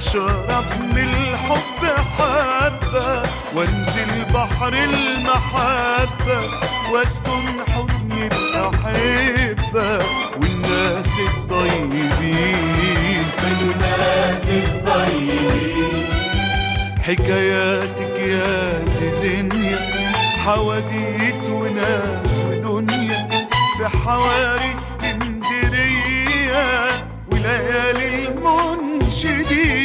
واشرب من الحب حبة وانزل بحر المحبة واسكن حضن الأحبة والناس الطيبين والناس الطيبين. حكاياتك يا زيزينيا حواديت وناس ودنيا في حواري اسكندرية وليالي المنشدين.